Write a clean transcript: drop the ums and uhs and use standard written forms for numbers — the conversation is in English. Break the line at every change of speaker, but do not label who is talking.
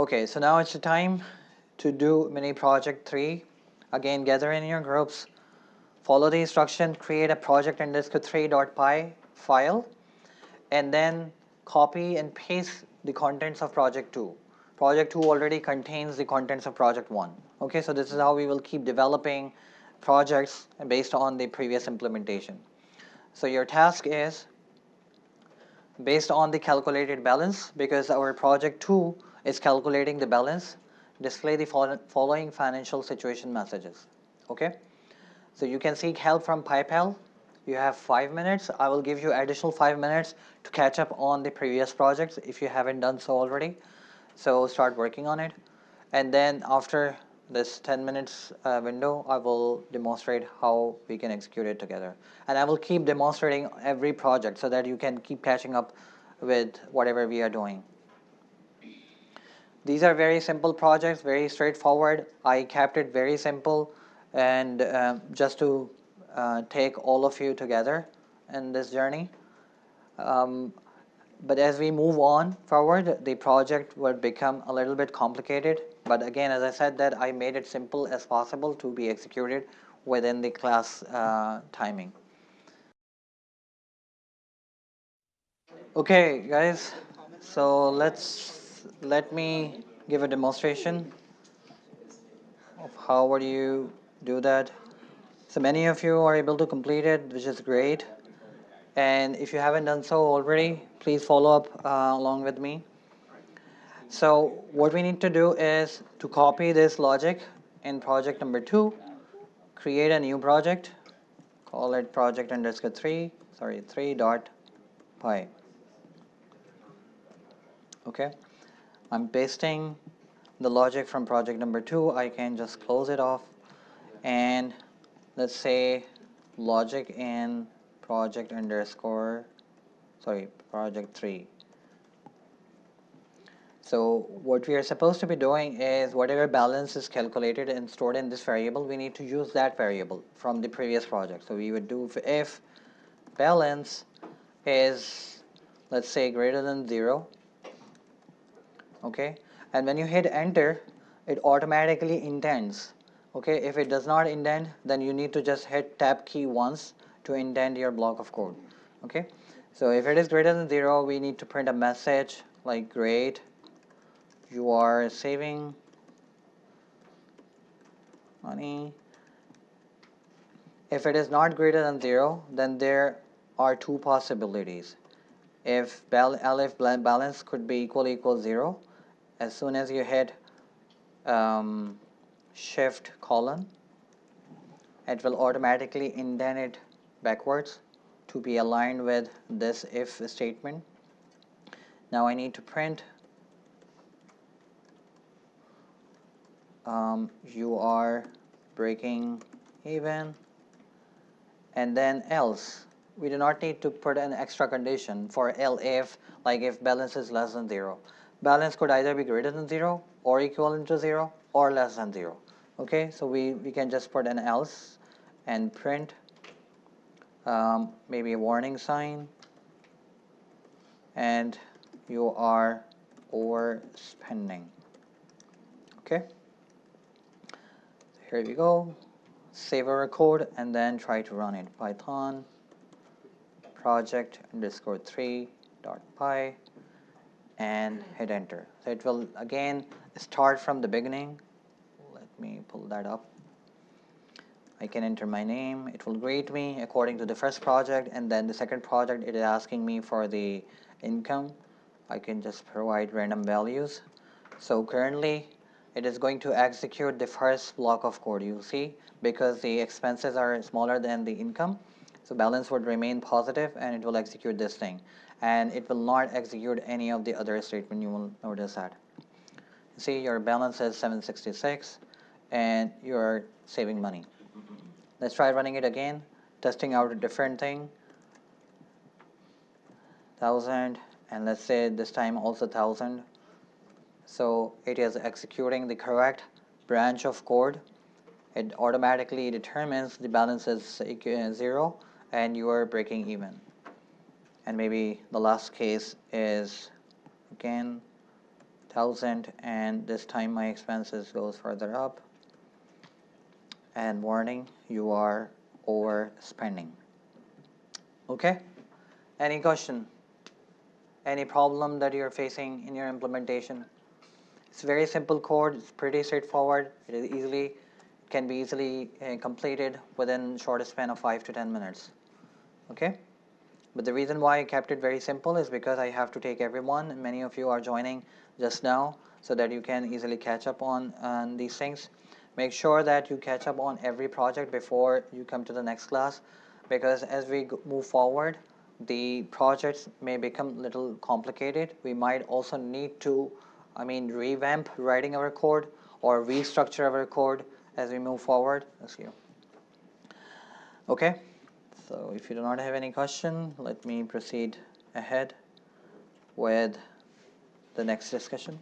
Okay, so now it's the time to do mini project 3. Again, gather in your groups, follow the instruction, create a project underscore 3.py file, and then copy and paste the contents of project 2. Project 2 already contains the contents of project 1. Okay, so this is how we will keep developing projects based on the previous implementation. So your task is based on the calculated balance, because our project 2 is calculating the balance, display the following financial situation messages. Okay, so you can seek help from PayPal. You have 5 minutes. I will give you additional 5 minutes to catch up on the previous projects if you haven't done so already. So start working on it, and then after this 10 minutes window, I will demonstrate how we can execute it together. And I will keep demonstrating every project so that you can keep catching up with whatever we are doing. These are very simple projects, very straightforward. I kept it very simple, and just to take all of you together in this journey. But as we move on forward, the project will become a little bit complicated. But again, as I said, that I made it simple as possible to be executed within the class timing. Okay, guys, so let me give a demonstration of how would you do that. So many of you are able to complete it, which is great. And if you haven't done so already, please follow up along with me. So what we need to do is to copy this logic in project number 2, create a new project, call it project underscore 3.py. Okay, I'm pasting the logic from project number 2. I can just close it off, and let's say logic in project 3. So what we are supposed to be doing is whatever balance is calculated and stored in this variable, we need to use that variable from the previous project. So we would do if balance is, let's say, greater than 0. Okay, and when you hit enter, it automatically indents. Okay, if it does not indent, then you need to just hit tab key once to indent your block of code. Okay, so if it is greater than 0, we need to print a message like great, you are saving money. If it is not greater than 0, then there are two possibilities. If balance could be equal 0, as soon as you hit shift colon, it will automatically indent it backwards to be aligned with this if statement. Now I need to print you are breaking even, and then else. We do not need to put an extra condition for if, like if balance is less than 0. Balance could either be greater than 0 or equivalent to 0 or less than 0. Okay, so we can just put an else and print maybe a warning sign, and you are overspending. Okay, here we go. Save our code and then try to run it. Python project underscore 3.py and hit enter. So it will again start from the beginning. Let me pull that up. I can enter my name. It will grade me according to the first project, and then the second project it is asking me for the income. I can just provide random values. So currently it is going to execute the first block of code, you see, because the expenses are smaller than the income. So balance would remain positive and it will execute this thing, and it will not execute any of the other statement. You will notice that. See, your balance is 766 and you're saving money. Let's try running it again, testing out a different thing. 1000, and let's say this time also 1000. So it is executing the correct branch of code. It automatically determines the balance is 0 and you are breaking even. And maybe the last case is again 1000, and this time my expenses goes further up, and warning, you are overspending. Okay, any question, any problem that you're facing in your implementation? It's very simple code, it's pretty straightforward, it can be easily completed within short span of 5 to 10 minutes. Okay, but the reason why I kept it very simple is because I have to take everyone, and many of you are joining just now, so that you can easily catch up on these things. Make sure that you catch up on every project before you come to the next class, because as we move forward, the projects may become a little complicated. We might also need to, revamp writing our code or restructure our code as we move forward. Okay, so if you do not have any question, let me proceed ahead with the next discussion.